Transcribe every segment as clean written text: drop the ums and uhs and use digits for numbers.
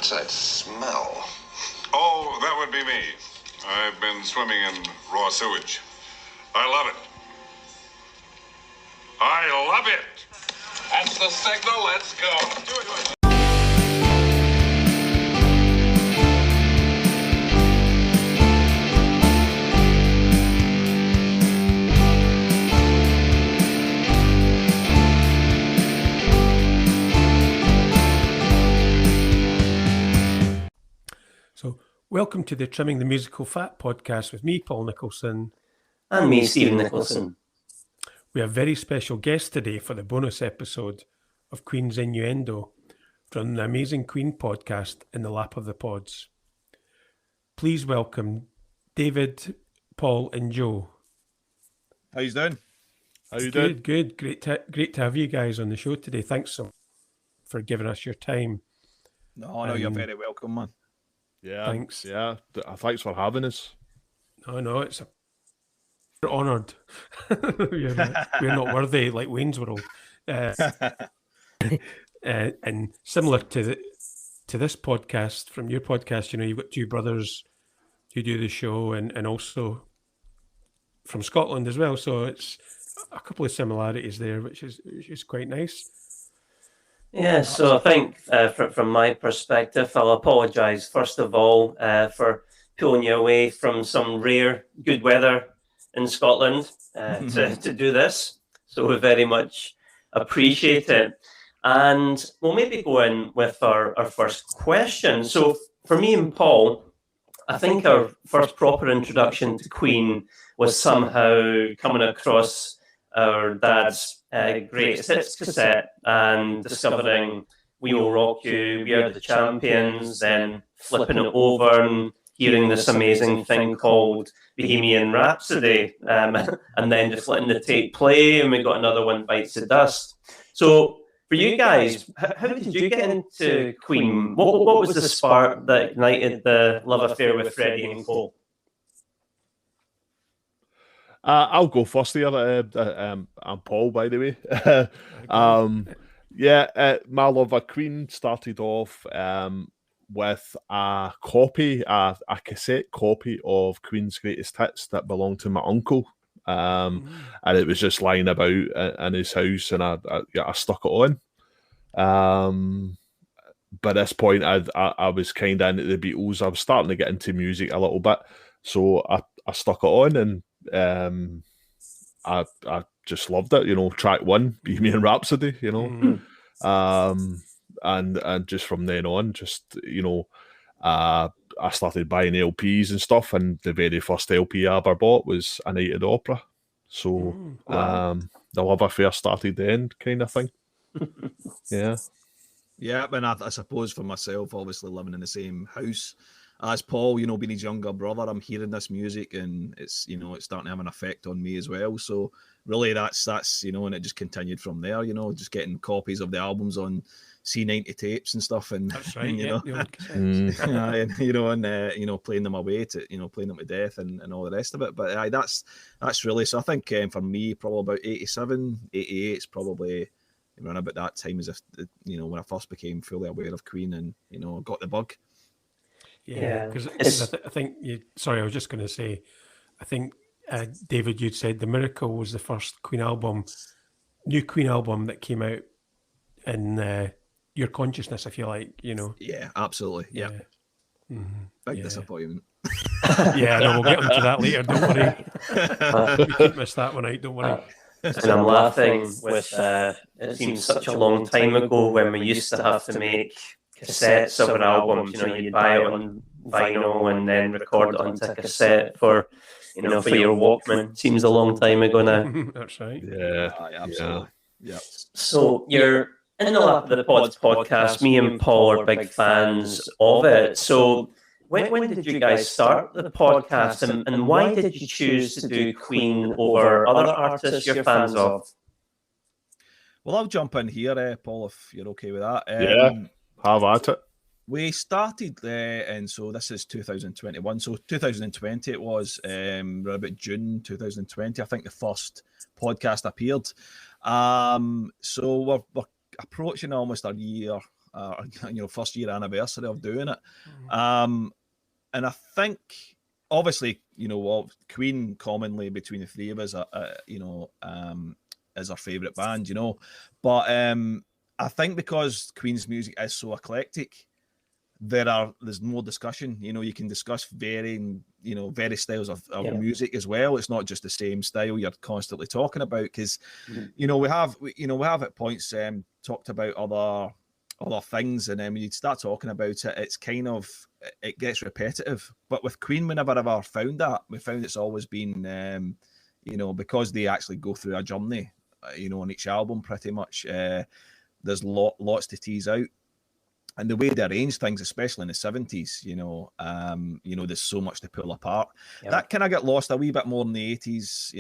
What's that smell? Oh, that would be me. I've been swimming in raw sewage. I love it. I love it. That's the signal. Let's go. Do it. So, welcome to the Trimming the Musical Fat podcast with me, Paul Nicholson. And me, Stephen Nicholson. We have a very special guest today for the bonus episode of Queen's Innuendo from the amazing Queen podcast In the Lap of the Pods. Please welcome David, Paul and Joe. How you doing? How you doing? Good. Great to have you guys on the show today. Thanks so much for giving us your time. No, you're very welcome, man. Yeah, thanks. Yeah, thanks for having us. No, we're honoured. we're not worthy like Wayne's World. And similar to this podcast, from your podcast, you know, you've got two brothers who do the show and also from Scotland as well. So it's a couple of similarities there, which is quite nice. Yeah, so I think from my perspective, I'll apologise first of all for pulling you away from some rare good weather in Scotland to do this. So we very much appreciate it. And we'll maybe go in with our first question. So for me and Paul, I think our first proper introduction to Queen was somehow coming across our dad's greatest hits cassette and discovering We Will Rock You, We Are the Champions, then flipping it over and hearing this amazing thing called Bohemian Rhapsody, and then just letting the tape play, and we got another one, Bites the Dust. So for you guys, how did you get into Queen? What was the spark that ignited the love affair with Freddie and Cole? I'll go first here. I'm Paul, by the way. My love of Queen started off with a cassette copy of Queen's Greatest Hits that belonged to my uncle. And it was just lying about in his house, and I stuck it on. By this point, I was kind of into the Beatles. I was starting to get into music a little bit, so I stuck it on, and I just loved it. You know, track one, Bohemian Rhapsody. You know, and just from then on, just I started buying LPs and stuff, and the very first LP I ever bought was A Night at the Opera. So the love affair started then, kind of thing. Yeah, and I suppose for myself, obviously living in the same house as Paul, you know, being his younger brother, I'm hearing this music, and it's starting to have an effect on me as well. So really, that's and it just continued from there. You know, just getting copies of the albums on C90 tapes and stuff, and that's right. playing them away to playing them to death and all the rest of it. But that's really, so I think for me, probably about 87, 88 is probably around about that time, as if when I first became fully aware of Queen and got the bug. Yeah, because I think sorry, I was just going to say, I think David, you'd said The Miracle was the first new Queen album that came out in your consciousness, if you like, Yeah, absolutely. Yeah. Big disappointment. Yeah, no, we'll get into that later. Don't worry. You could miss that one out. Don't worry. And I'm laughing with it seems such a long time ago when we used to have to make cassettes of an album. You'd buy it on vinyl and then record it onto cassette for your Walkman. Seems a long time ago now. That's right. Yeah, absolutely. Yeah. So you're in the Lap of the Pods podcast. Me and Paul are big fans of it. So when did you guys start the podcast, and why did you choose to do Queen over other artists you're fans of? Well, I'll jump in here, Paul, if you're okay with that. Have at it. We started and so this is 2021. So 2020 it was, around about June 2020, I think the first podcast appeared. So we're approaching almost a year first year anniversary of doing it. And I think, obviously, Queen commonly between the three of us, is our favourite band, but I think because Queen's music is so eclectic, there's more discussion. You can discuss varying styles of music as well. It's not just the same style you're constantly talking about, because we have at points talked about other things, and then when you start talking about it, it's kind of, it gets repetitive. But with Queen, we never ever found that. We found it's always been because they actually go through a journey on each album pretty much. There's lots to tease out. And the way they arrange things, especially in the 70s, there's so much to pull apart. Yep. That kind of got lost a wee bit more in the 80s,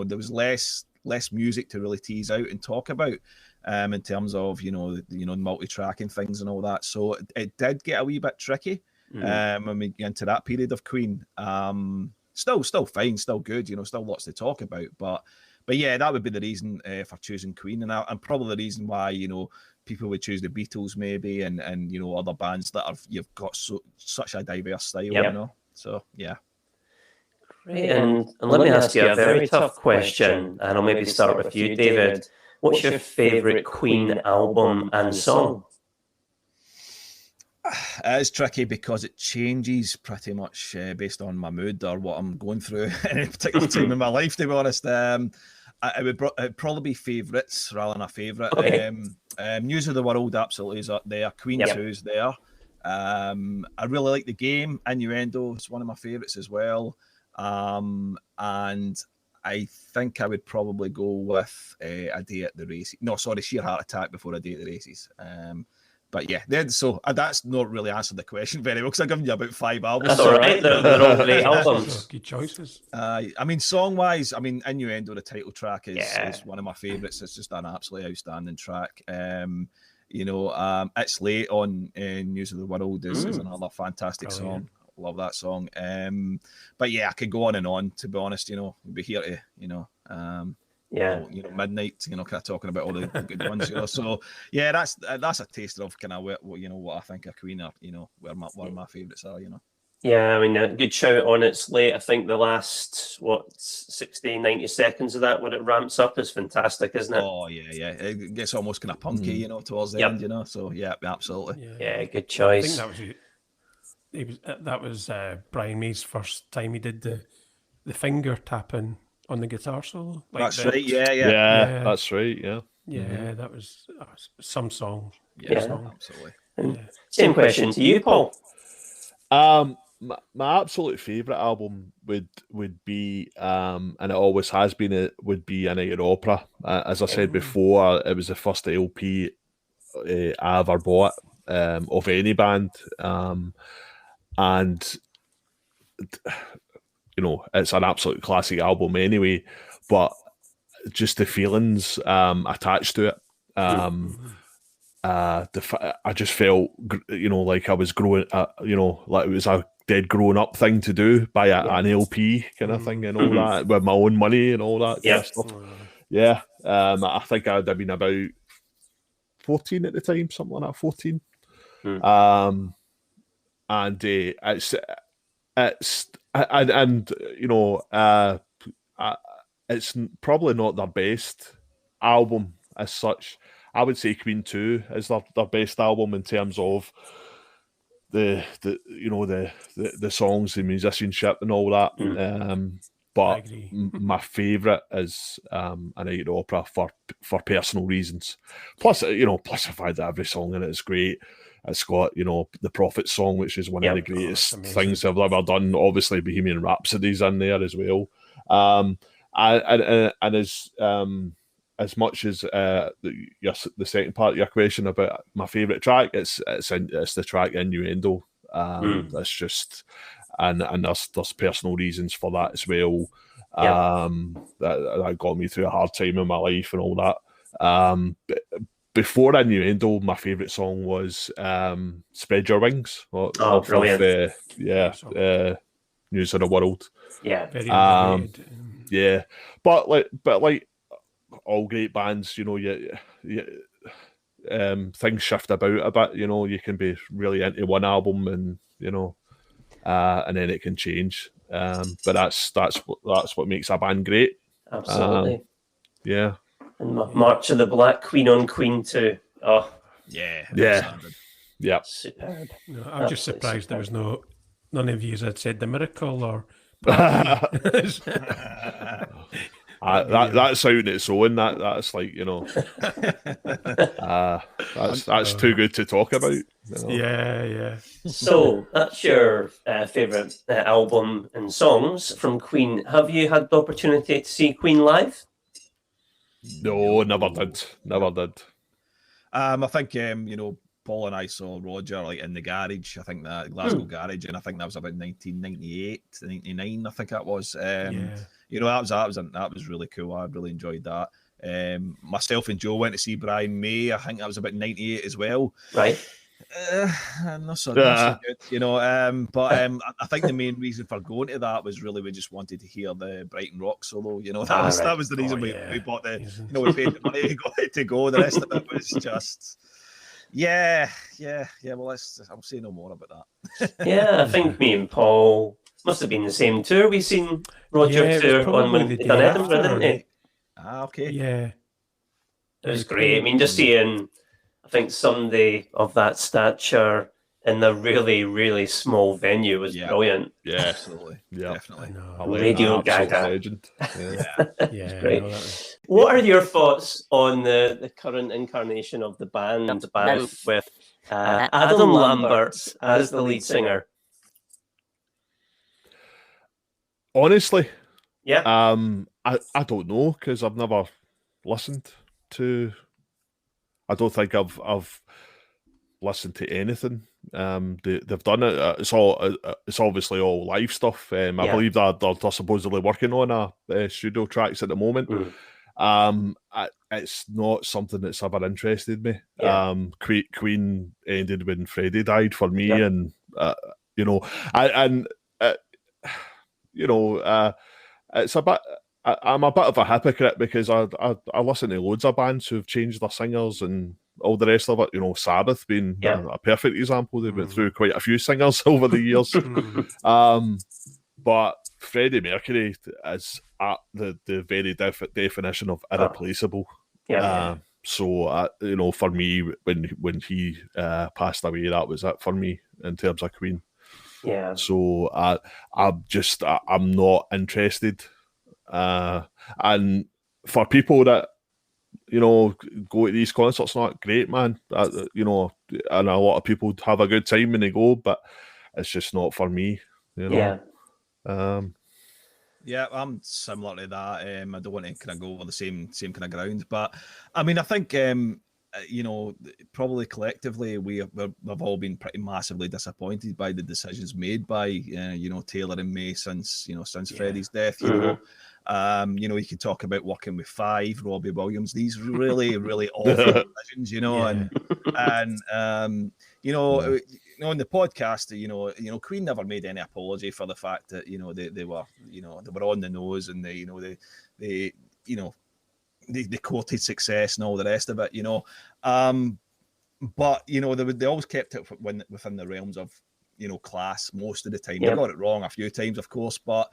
there was less music to really tease out and talk about, in terms of the multi-tracking things and all that. So it did get a wee bit tricky when we get into that period of Queen. Still fine, still good, still lots to talk about, but yeah, that would be the reason for choosing Queen, and probably the reason why people would choose the Beatles maybe, and other bands that you've got such a diverse style, So yeah. Great. And let me ask you a very tough question, and I'll maybe start with you, David. What's your favourite Queen album and song? It is tricky because it changes pretty much based on my mood or what I'm going through at any particular time in my life, to be honest. It'd probably be favourites rather than a favourite. Okay. News of the World absolutely is up there. Queen 2 is there. I really like The Game. Innuendo is one of my favourites as well. And I think I would probably go with A Day at the Races. No, sorry, Sheer Heart Attack before A Day at the Races. But yeah, so that's not really answered the question very well, because I've given you about 5 albums. That's all right. They're all great albums. Good choices. Song-wise, Innuendo, the title track, is one of my favourites. It's just an absolutely outstanding track. It's Late on News of the World is another fantastic song. Love that song. But yeah, I could go on and on, to be honest. We'll be here to, midnight, kind of talking about all the good ones, So yeah, that's a taster of kind of what I think of Queen are, where my favourites are, Yeah, a good shout on It's Late. I think the last 60, 90 seconds of that when it ramps up is fantastic, isn't it? Oh yeah, it gets almost kind of punky, towards the end, So yeah, absolutely. Yeah, good choice. I think that was Brian May's first time he did the finger tapping on the guitar solo. That's right. Yeah, that's right. Yeah, that was some song. Yeah, absolutely. Same question to you, Paul. My absolute favourite album would be, and it always has been, it would be A Night at Opera. As I said before, it was the first LP I ever bought of any band, and it's an absolute classic album anyway, but just the feelings attached to it. I just felt, like I was growing, like it was a dead grown up thing to do, buy an LP kind of thing and all that with my own money and all that kind of stuff. Yeah, I think I'd have been about 14 at the time, something like that, 14. And it's probably not their best album as such. I would say Queen 2 is their best album in terms of the songs, the musicianship and all that. But my favourite is A Night at Opera for personal reasons. Plus the fact that every song in it is great. It's got, the Prophet song, which is one of the greatest things I've ever done. Obviously, Bohemian Rhapsody's in there as well. And as much as the second part of your question about my favourite track, it's the track Innuendo. That's just, and there's personal reasons for that as well. That got me through a hard time in my life and all that. Before Innuendo, my favourite song was Spread Your Wings. Brilliant. News of the World. Yeah. Very underrated. Yeah. But like all great bands, things shift about a bit. You know, you can be really into one album, and and then it can change. But that's what makes a band great. Absolutely. Yeah. And March of the Black Queen on Queen too. Oh, Yeah. Yeah. superb. No, I'm just Absolutely surprised there superb. was none of you had said The Miracle or Part B. That's out in its own. That's like, that's too good to talk about. Yeah. So that's your favourite album and songs from Queen. Have you had the opportunity to see Queen live? No, never did. I think Paul and I saw Roger like in the garage. I think that Glasgow garage, and I think that was about 1998, 99. I think that was. That was really cool. I really enjoyed that. Myself and Joe went to see Brian May. I think that was about 98 as well. Right. Not so good, but I think the main reason for going to that was really we just wanted to hear the Brighton Rock solo. That was the reason we bought we paid the money to go. The rest of it was just. Yeah. Well, I'll say no more about that. Yeah, I think me and Paul must have been the same tour. We seen Roger tour on when they done Edinburgh, didn't they? Okay. Yeah. It was great. I mean, just seeing, I think somebody of that stature in a really, really small venue was brilliant. Yeah, absolutely. Yeah, definitely. Radio Gaga. Legend. Yeah. Great. What are your thoughts on the current incarnation of the band with Adam Lambert as the lead singer? Honestly, yeah. I don't know, because I've never listened to. I don't think I've listened to anything. They've done it. It's obviously all live stuff. I believe that they're supposedly working on a studio tracks at the moment. It's not something that's ever interested me. Queen ended when Freddie died for me, and it's a bit. I'm a bit of a hypocrite because I listen to loads of bands who've changed their singers and all the rest of it. Sabbath being a perfect example. They went through quite a few singers over the years. But Freddie Mercury is at the very definition of irreplaceable. So for me, when he passed away, that was it for me in terms of Queen. Yeah. So I'm not interested. And for people that go to these concerts, not great, man. And a lot of people have a good time when they go, but it's just not for me. Yeah. Yeah, I'm similar to that. I don't want to kind of go over the same kind of ground, but I mean, I think probably collectively we've all been pretty massively disappointed by the decisions made by Taylor and May since Freddie's death. You can talk about working with Five, Robbie Williams. These really really awful decisions, on the podcast, Queen never made any apology for the fact that they were on the nose, and they courted success and all the rest of it, but they always kept it within the realms of class most of the time. They got it wrong a few times, of course, but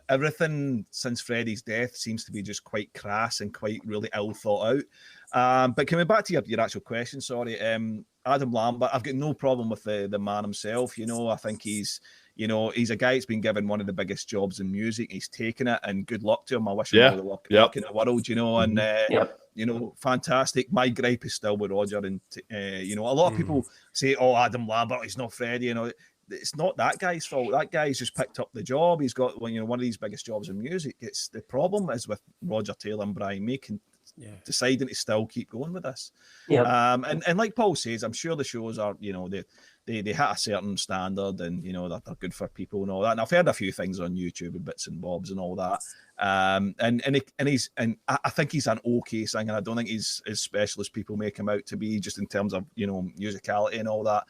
everything since Freddie's death seems to be just quite crass and quite really ill thought out. But coming back to your actual question, sorry, Adam Lambert, I've got no problem with the man himself. I think he's a guy that's been given one of the biggest jobs in music. He's taken it, and good luck to him. I wish him all the luck in the world, and fantastic. My gripe is still with Roger, and a lot of people say, "Oh, Adam Lambert, he's not Freddie." It's not that guy's fault. That guy's just picked up the job. He's got one of these biggest jobs in music. It's the problem is with Roger Taylor and Brian May deciding to still keep going with this. And like Paul says, I'm sure the shows are they hit a certain standard, and they're good for people and all that. And I've heard a few things on YouTube and bits and bobs and all that. And I think he's an okay singer. I don't think he's as special as people make him out to be, just in terms of musicality and all that.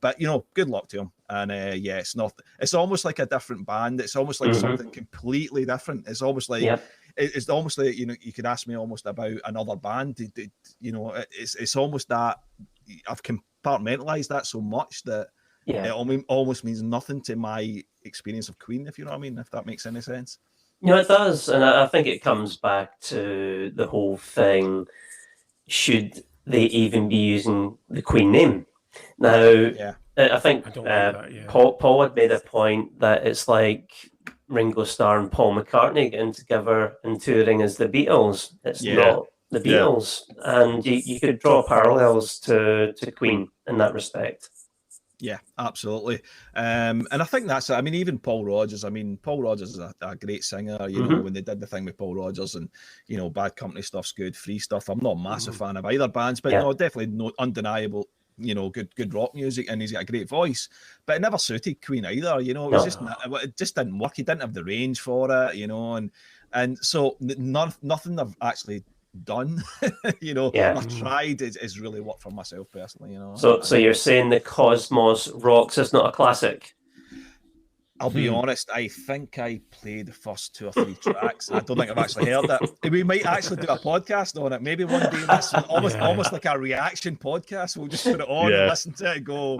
But good luck to him. And it's almost like a different band. It's almost like something completely different. It's almost like it's almost like, you know, you could ask me almost about another band. You know, it's almost that I've compartmentalized that so much that it almost means nothing to my experience of Queen, if you know what I mean, if that makes any sense. You know, it does, and I think it comes back to the whole thing. Should they even be using the Queen name? Now, I think I don't like that, yeah. Paul had made a point that it's like Ringo Starr and Paul McCartney getting together and touring as the Beatles. It's not the Beatles, and you could draw parallels to Queen in that respect. Yeah, absolutely. And I think that's it. I mean, even Paul Rodgers. I mean, Paul Rodgers is a great singer. You know, when they did the thing with Paul Rodgers, and you know, Bad Company stuff's good, Free Stuff. I'm not a massive fan of either bands, but no, definitely no undeniable. You know, good rock music, and he's got a great voice. But it never suited Queen either. You know, it just didn't work. He didn't have the range for it. You know, and so nothing I've actually done, you know, I've tried is really worked for myself personally, you know. So you're saying the Cosmos Rocks is not a classic? I'll be honest, I think I played the first 2 or 3 tracks. I don't think I've actually heard it. We might actually do a podcast on it. Maybe one day, that's almost like a reaction podcast. We'll just put it on and listen to it and go,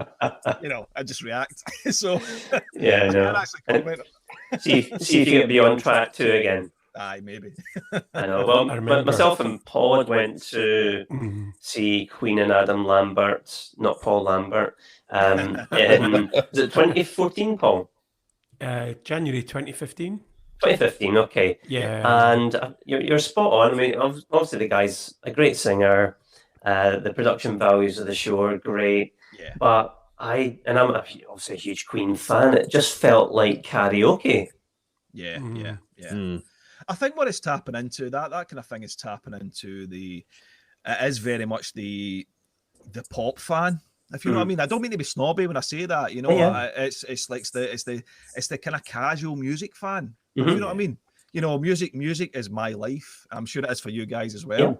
you know, and just react. So I can actually comment. See if you can be on track 2 again. Aye, maybe. I know. Well, myself and Paul went to see Queen and Adam Lambert, not Paul Lambert. Was it 2014, Paul? January 2015. 2015, okay. Yeah. And you're spot on. I mean, obviously the guy's a great singer. The production values of the show are great. Yeah. But I'm obviously a huge Queen fan. It just felt like karaoke. Yeah. I think what it's tapping into, that kind of thing is tapping into it is very much the pop fan, if you know what I mean. I don't mean to be snobby when I say that, you know. It's like it's the kind of casual music fan, if you know what I mean. You know, music is my life. I'm sure it is for you guys as well.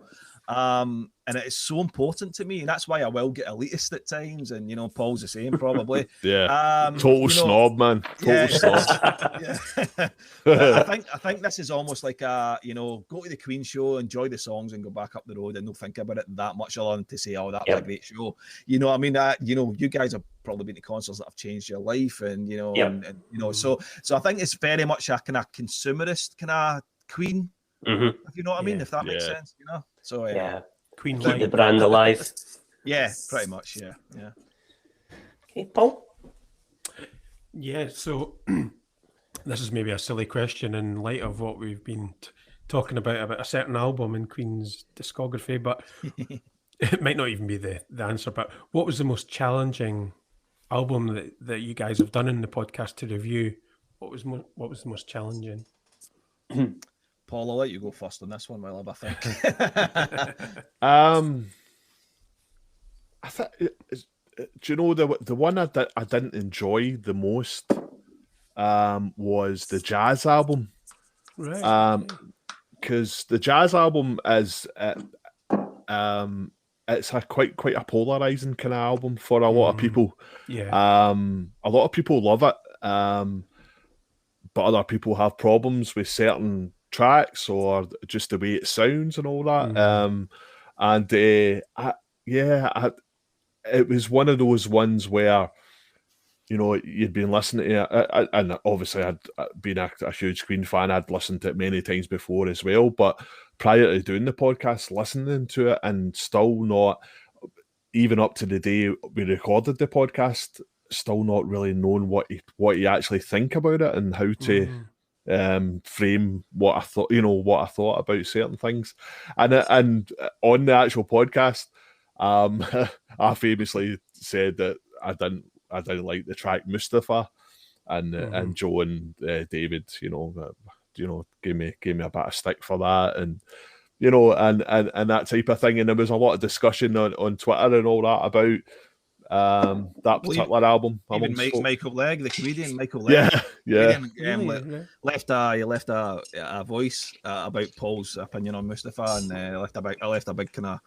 And it is so important to me, and that's why I will get elitist at times. And you know, Paul's the same probably. Total snob, man. Total snob. I think this is almost like a, you know, go to the Queen show, enjoy the songs, and go back up the road, and don't think about it that much other than to say, "Oh, that was a great show." You know, I mean, you know, you guys have probably been to concerts that have changed your life, and you know, and you know, so I think it's very much a kind of consumerist kind of Queen. If you know what I mean, if that makes sense, you know. So Queen keep the brand alive. Yeah, pretty much. Yeah. Okay, Paul. Yeah. So this is maybe a silly question in light of what we've been talking about a certain album in Queen's discography, but it might not even be the answer. But what was the most challenging album that you guys have done in the podcast to review? What was the most challenging? Paul, I'll let you go first on this one, my love, I think. I think, do you know, the one I didn't enjoy the most was the jazz album. Right. Because the jazz album is it's a quite a polarizing kind of album for a lot of people. Yeah. A lot of people love it, but other people have problems with certain tracks or just the way it sounds and all that. It was one of those ones where, you know, you'd been listening to it, and obviously I'd been a huge Queen fan. I'd listened to it many times before as well, but prior to doing the podcast, listening to it and still not, even up to the day we recorded the podcast, still not really knowing what you actually think about it and how to frame what I thought about certain things. And on the actual podcast, I famously said that I didn't like the track Mustafa, and Joe and David, gave me a bit of stick for that, and and that type of thing. And there was a lot of discussion on Twitter and all that about that particular album. Even Michael Legg, the comedian Michael Legg, left a voice about Paul's opinion on Mustafa, and I left a big kind of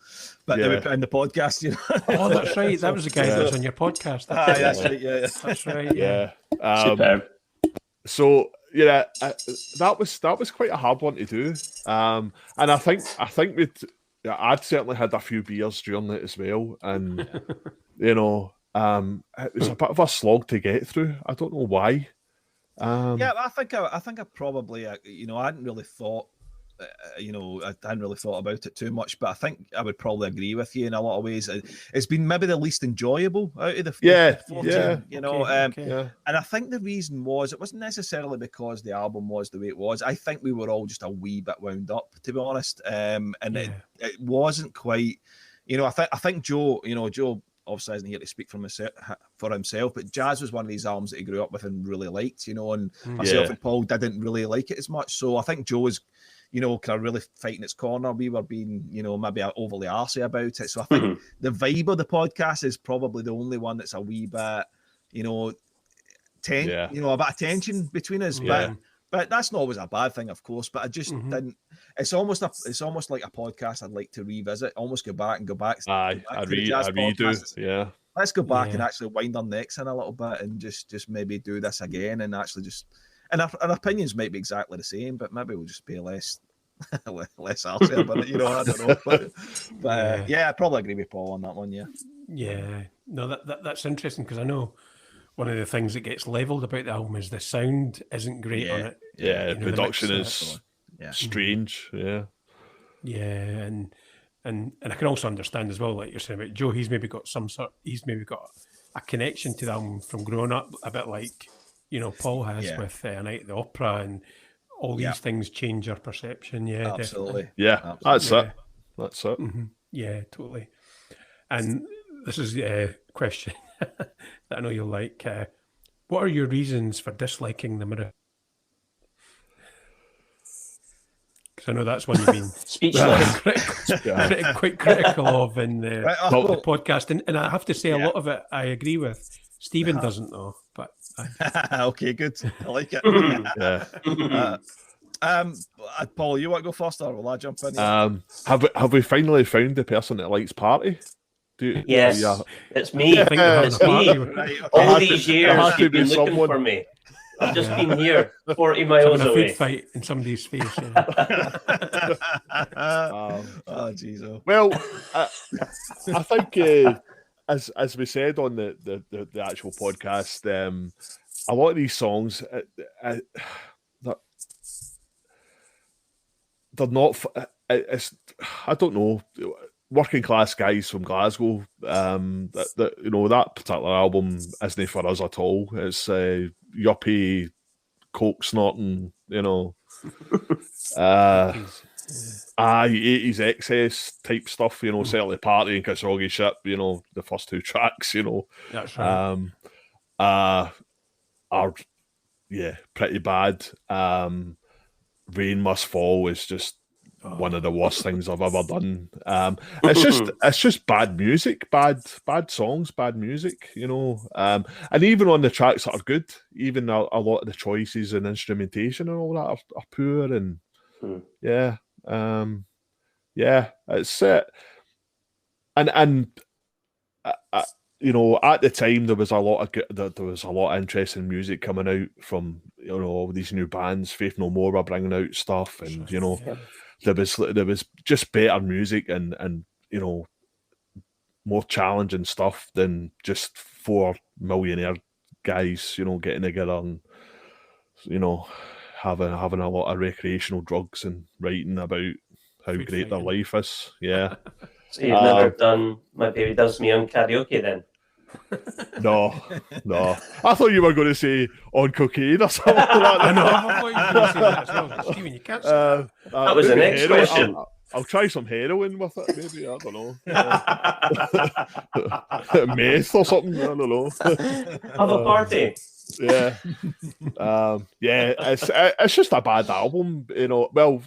bit that we put in the podcast. You know? Oh, that's right. That was the guy that was on your podcast. That's right. Yeah, that's right. Yeah. Superb. So yeah, that was quite a hard one to do. And I think I'd certainly had a few beers during it as well, and you know, it was a bit of a slog to get through. I don't know why. Yeah, I think I probably, I hadn't really thought, I hadn't really thought about it too much, but I think I would probably agree with you in a lot of ways. It's been maybe the least enjoyable out of the 14, yeah. And I think the reason was it wasn't necessarily because the album was the way it was. I think we were all just a wee bit wound up, to be honest. It wasn't quite, I think Joe, Joe obviously isn't here to speak for himself, but Jazz was one of these albums that he grew up with and really liked, and myself and Paul didn't really like it as much. So I think Joe was, kind of really fighting its corner. We were being, maybe overly arsey about it. So I think the vibe of the podcast is probably the only one that's a wee bit, a bit of tension between us. But that's not always a bad thing, of course. But I just didn't. It's almost like a podcast I'd like to revisit. Almost go back. Aye, I redo. Yeah. Let's go back and actually wind our necks in a little bit and just maybe do this again and actually just. And our opinions might be exactly the same, but maybe we'll just be less arsy about it. I don't know. But I probably agree with Paul on that one. Yeah. Yeah. No, that's interesting because I know. One of the things that gets levelled about the album is the sound isn't great on it. Yeah, the production is strange. Yeah. Yeah, and I can also understand as well, like you're saying about Joe, he's maybe got a connection to the album from growing up, a bit like, Paul has with Night at the Opera, and all these things change your perception. Yeah, absolutely. Definitely. Yeah, that's it. That's it. Mm-hmm. Yeah, totally. And this is a question that I know you'll like. What are your reasons for disliking the Mirror? Because I know that's one you've been speechless, quite critical of in the podcast, and I have to say a lot of it I agree with. Stephen doesn't know, but okay, good. I like it. Paul, you want to go first, or will I jump in? Have we finally found the person that likes Party? Yes, it's me. It's me. Right, okay. All these years you've been looking for me. I've just been here 40 miles away. A food fight in somebody's face. Oh, jeez. Well, I think as we said on the actual podcast, a lot of these songs, they're not. I don't know. Working class guys from Glasgow, that particular album isn't for us at all. It's yuppie, coke snorting, 80s excess type stuff, certainly Party and Kisroggy Ship, the first two tracks, That's right. Are pretty bad. Rain Must Fall is just one of the worst things I've ever done. It's just bad music, bad songs, bad music, and even on the tracks that are good, even a lot of the choices and instrumentation and all that are poor, and it's it. And at the time there was a lot of interesting music coming out from all these new bands. Faith No More were bringing out stuff, and there was just better music and more challenging stuff than just four millionaire guys getting together and having a lot of recreational drugs and writing about how great their life is. Yeah. So you've never done My Baby Does Me on karaoke then? No. I thought you were going to say on cocaine or something like that. I know. I thought you were going to say that as well. Stephen, you can't say that. That was the next question. I'll try some heroin with it, maybe. I don't know. Meth or something. I don't know. Have a party. Yeah. It's just a bad album. Well,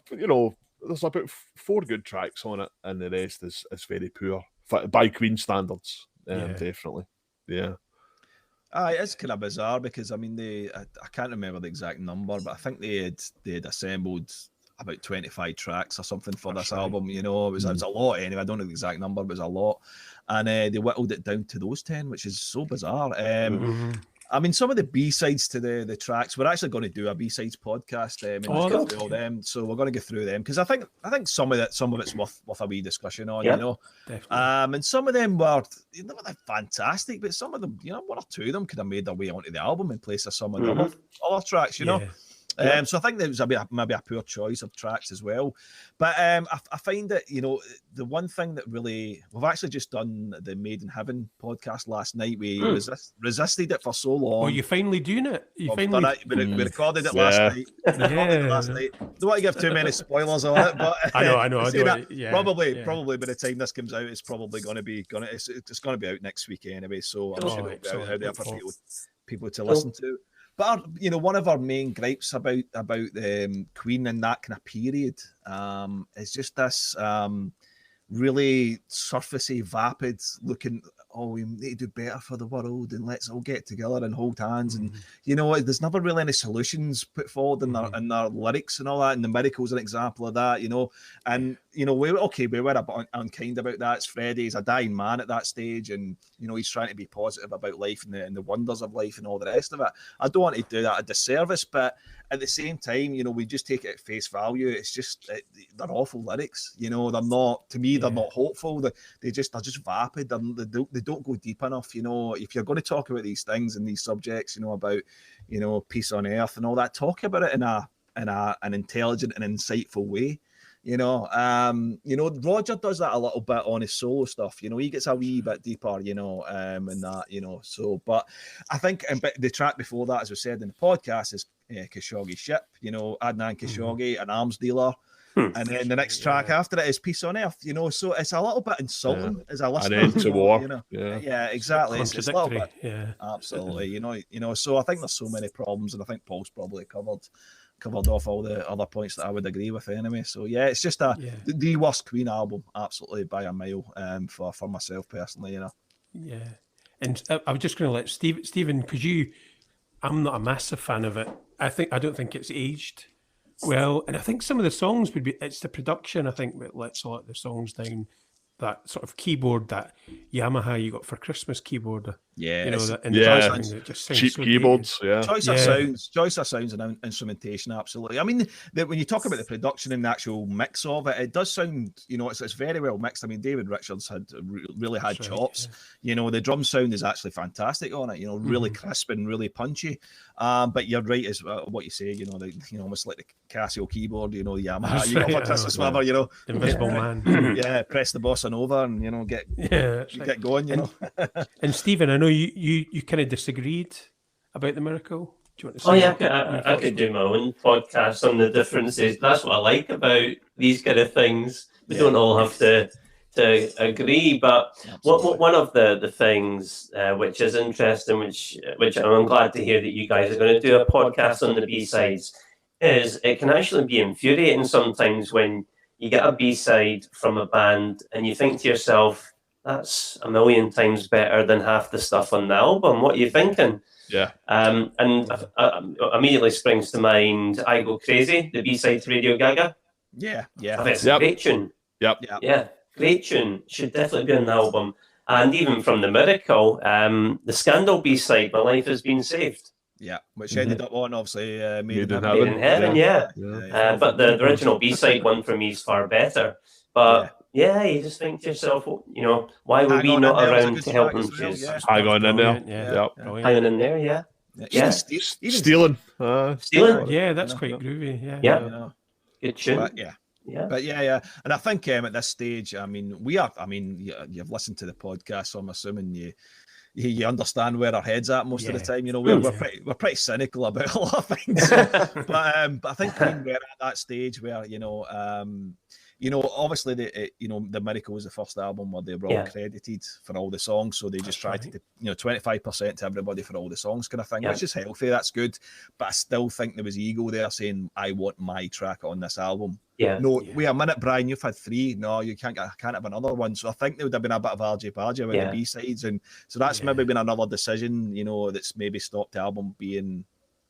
there's about 4 good tracks on it, and the rest is very poor by Queen standards. Definitely. Yeah. It's kind of bizarre because I can't remember the exact number, but I think they had assembled about 25 tracks or something for this album. It was a lot anyway. I don't know the exact number, but it was a lot, and they whittled it down to those 10, which is so bizarre. I mean, some of the B-sides to the tracks, we're actually going to do a B-sides podcast and go through all them. So we're going to go through them because I think some of it's worth a wee discussion on, you know. Definitely. And some of them were fantastic, but some of them, you know, one or two of them could have made their way onto the album in place of some of the other tracks, you know. So I think there was maybe a poor choice of tracks as well. But I find that, you know, the one thing that really... We've actually just done the Made in Heaven podcast last night. We resisted it for so long. Oh, you're finally doing it? We recorded it last night. Don't want to give too many spoilers on it, but... I know. Probably by the time this comes out, it's probably going to be... It's going to be out next week anyway, so I'm sure it'll be out there for people to listen to. But you know, one of our main gripes about Queen in that kind of period is just this really surfacey, vapid looking. Oh, we need to do better for the world, and let's all get together and hold hands. And you know, there's never really any solutions put forward in their lyrics and all that. And the Miracle's an example of that, you know. And you know, we were a bit unkind about that. It's Freddie, he's a dying man at that stage, and you know, he's trying to be positive about life and the wonders of life and all the rest of it. I don't want to do that a disservice, but at the same time, you know, we just take it at face value. It's just they're awful lyrics, you know. They're not, to me, they're not hopeful. They're just vapid. They don't go deep enough, you know. If you're going to talk about these things and these subjects, you know, about, you know, peace on earth and all that, talk about it in an intelligent and insightful way. You know, Roger does that a little bit on his solo stuff. You know, he gets a wee bit deeper, you know, and that, you know. So, but I think the track before that, as we said in the podcast, is Khashoggi Ship. You know, Adnan Khashoggi, an arms dealer. And then the next track after it is Peace on Earth, you know, so it's a little bit insulting as a listener. An end to war. You know? Yeah, exactly. It's a little bit, absolutely. You know, so I think there's so many problems, and I think Paul's probably covered off all the other points that I would agree with anyway. So yeah, it's just the worst Queen album, absolutely by a mile, for myself personally, you know. Yeah. And I was just going to let Stephen, because I'm not a massive fan of it. I don't think it's aged well, and I think some of the songs it's the production, I think, that lets a lot of the songs down. That sort of keyboard, that Yamaha you got for Christmas keyboard. Yeah, you know, cheap so keyboards. Choice of sounds and instrumentation. Absolutely. I mean, when you talk about the production and the actual mix of it, it does sound, you know, it's very well mixed. I mean, David Richards really had chops. You know, the drum sound is actually fantastic on it. You know, really crisp and really punchy. But you're right, is what you say. You know, almost like the Casio keyboard. You know, the Yamaha. You got Christmas weather. You know, Invisible Man. Press the bossing over and, you know, get going. You know. And Stephen, I know you kind of disagreed about the Miracle. Do you want to say? I could do my own podcast on the differences. That's what I like about these kind of things. We don't all have to agree, but one of the things which is interesting, which I'm glad to hear that you guys are going to do a podcast on the B-sides, is it can actually be infuriating sometimes when you get a B-side from a band and you think to yourself, that's a million times better than half the stuff on the album. What are you thinking? Yeah. And immediately springs to mind I Go Crazy, the B-side to Radio Gaga. Yeah. I think it's a great tune. Yep. Yeah, great tune. Should definitely be on the album. And even from The Miracle, the Scandal B-side, My Life Has Been Saved. Yeah, which ended up on, obviously, Made in Heaven, yeah. But the original B-side one for me is far better. But you just think to yourself, you know, why were we not around to help them choose? Hang on in there. Hang on in there, yeah. Stealing. Stealing? Yeah, that's quite groovy. Yeah. Good tune. But and I think at this stage, I mean, you've listened to the podcast, so I'm assuming you understand where our heads at most of the time. You know, we're pretty cynical about a lot of things. But I think we're at that stage where, you know, obviously the Miracle was the first album where they were all credited for all the songs, so they just tried to, 25% to everybody for all the songs kind of thing, which is healthy. That's good. But I still think there was ego there saying, I want my track on this album. Wait a minute, Brian, you've had 3. No, you can't have another one. So I think there would have been a bit of argy-bargy with the B-sides, and so that's maybe been another decision, that's maybe stopped the album being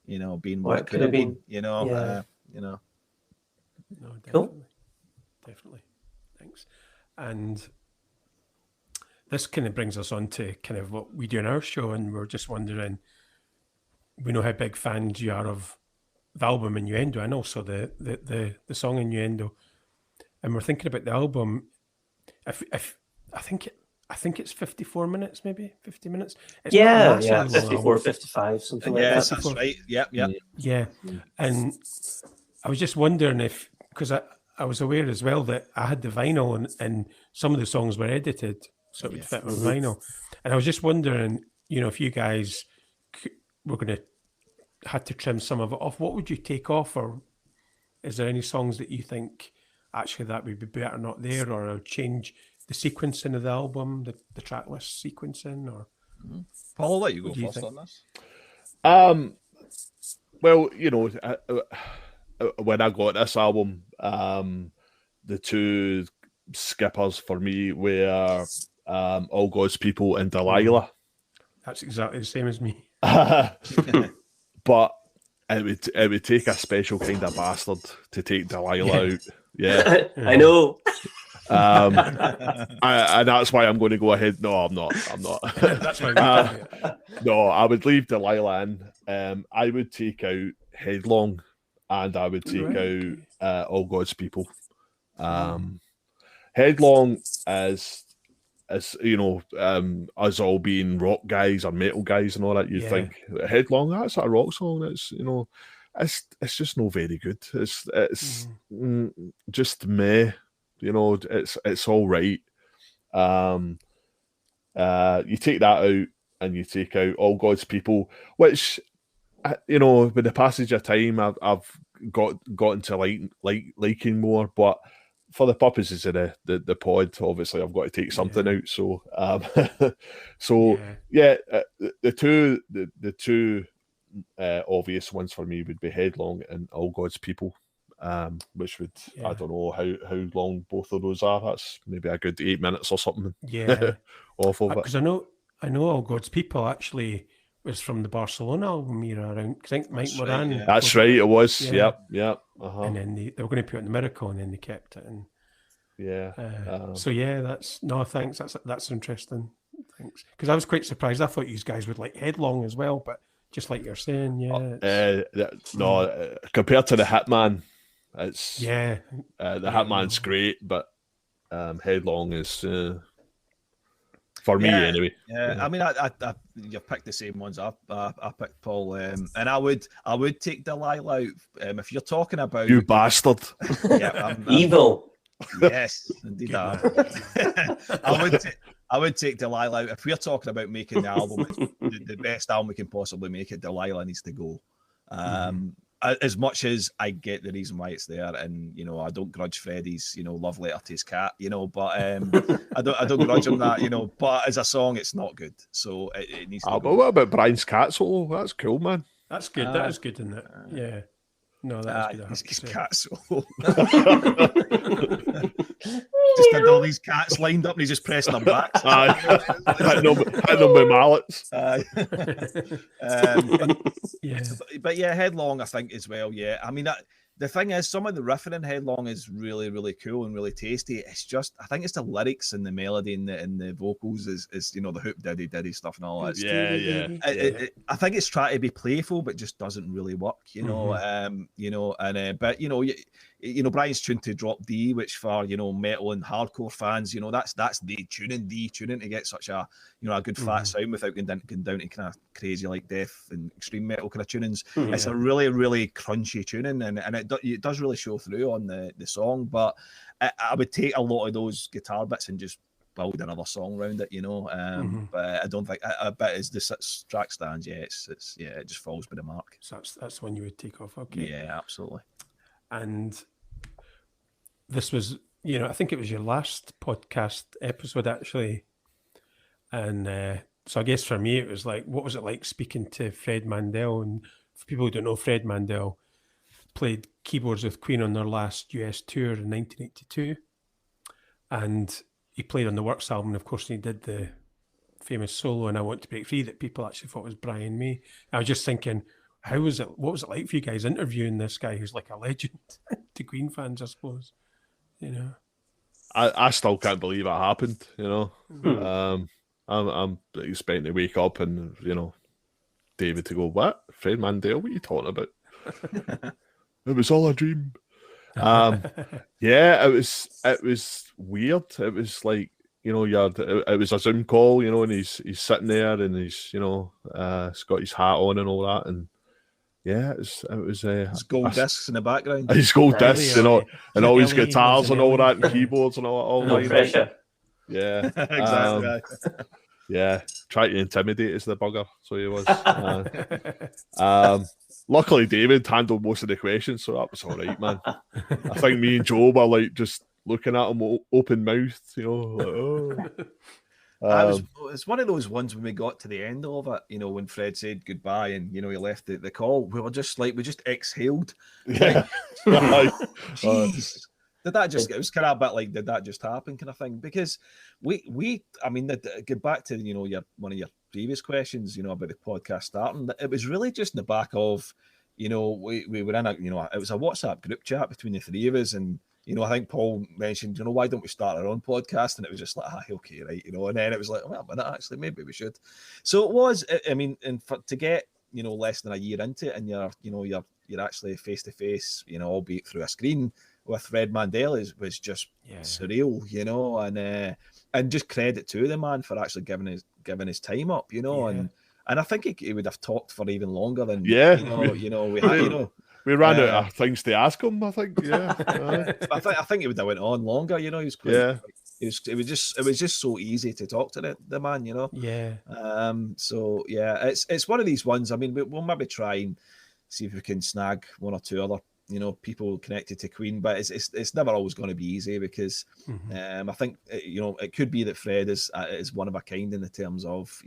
what it could have been. No, definitely. Thanks. And this kind of brings us on to kind of what we do in our show, and we're just wondering, we know how big fans you are of the album Innuendo and also the song Innuendo. And we're thinking about the album. If I think it's 54 minutes, maybe 50 minutes. It's not a Yeah, massively yeah, long 54, album. 55, something like Yes, that. that's right. Yep, yep. Yeah, and I was just wondering if, because I was aware as well that I had the vinyl and some of the songs were edited so it would fit on vinyl, and I was just wondering, if you guys were going to had to trim some of it off, what would you take off, or is there any songs that you think actually that would be better not there, or I would change the sequencing of the album, the track list sequencing, or Paul, I'll let you go What do you first think? on this. Well, when I got this album, the two skippers for me were All God's People and Delilah. that's exactly the same as me. But it would take a special kind of bastard to take Delilah out. Yeah. I know. And that's why I'm going to go ahead. No, I'm not. That's why we did it. No, I would leave Delilah in. I would take out Headlong, and I would take out All God's People. Headlong is us all being rock guys or metal guys and all that. You'd think Headlong, that's a rock song. That's it's just not very good. It's just meh. It's all right. You take that out and you take out All God's People, which with the passage of time I've gotten to liking more, but for the purposes of the pod, obviously I've got to take something out. So the two obvious ones for me would be Headlong and All God's People. Which would I don't know how long both of those are. That's maybe a good 8 minutes or something. Yeah, off of it. Because I know All God's People actually was from the Barcelona album era around. I think Mike Moran. That's right. It was. Yeah. Yep. Uh-huh. And then they were going to put it in the Miracle, and then they kept it. And thanks. That's interesting. Thanks. Because I was quite surprised. I thought you guys would like Headlong as well, but just like you're saying, compared to the Hitman. It's the Hitman's great, but Headlong is for me anyway. Yeah, I mean, I you've picked the same ones. I picked Paul, and I would take Delilah out. If you're talking about you bastard, I'm Evil. Yes, indeed. I would take Delilah out. If we're talking about making the album the best album we can possibly make it, Delilah needs to go. As much as I get the reason why it's there, and I don't grudge Freddie's love letter to his cat, but I don't grudge him that, but as a song it's not good, so it needs to go. But what about Brian's cat solo? That's cool, man. That's good. That is good, isn't it? Yeah. No, that's good. His cat solo. Just had all these cats lined up and he's just pressing them back. Hitting them with mallets. But Headlong, I think as well. Yeah, I mean, the thing is, some of the riffing in Headlong is really, really cool and really tasty. It's just, I think it's the lyrics and the melody and the vocals is the hoop diddy stuff and all that. I think it's trying to be playful, but just doesn't really work. Brian's tune to Drop D, which for metal and hardcore fans, that's the tuning to get such a a good fat sound without going down to kind of crazy like death and extreme metal kind of tunings. It's a really, really crunchy tuning, and it does really show through on the song. But I would take a lot of those guitar bits and just build another song around it, But I don't think. But as the track stands, it just falls by the mark. So that's one you would take off. Okay. Yeah, absolutely. And this was, I think it was your last podcast episode actually, and so I guess for me it was like, what was it like speaking to Fred Mandel? And for people who don't know, Fred Mandel played keyboards with Queen on their last US tour in 1982, and he played on the Works album, and of course he did the famous solo "And I Want to Break Free" that people actually thought was Brian May. I was just thinking, what was it like for you guys interviewing this guy who's like a legend to Queen fans, I suppose? I still can't believe it happened. I'm expecting to wake up and David to go, what? Fred Mandel? What are you talking about? It was all a dream. Yeah, it was weird. It was like, it was a Zoom call, and he's sitting there and he's he's got his hat on and all that, and yeah, it was There's gold discs in the background. his gold discs, and all his guitars and all that, and yeah. keyboards and all No that. pressure. Yeah, Exactly. yeah. Try to intimidate us, the bugger. So he was. Luckily, David handled most of the questions, so that was all right, man. I think me and Joe were like just looking at him open mouthed, like, oh. It's one of those ones when we got to the end of it, when Fred said goodbye and he left the call, we just exhaled. Yeah. Jeez. Did that just? It was kind of a bit like, did that just happen, kind of thing? Because get back to one of your previous questions, about the podcast starting. It was really just in the back of, we were in it was a WhatsApp group chat between the three of us, and I think Paul mentioned, why don't we start our own podcast? And it was just like, okay, right, and then it was like, well, a minute, actually, maybe we should. So it was, to get, less than a year into it, and you're actually face to face, albeit through a screen with Fred Mandel was just surreal, and just credit to the man for actually giving his time up, and I think he would have talked for even longer than we had, we ran out of things to ask him. I think, I think he would have went on longer. He was quite, it was just so easy to talk to the man, So yeah, it's one of these ones. I mean, we'll maybe try and see if we can snag one or two other people connected to Queen, but it's never always going to be easy because I think it could be that Fred is one of a kind in the terms of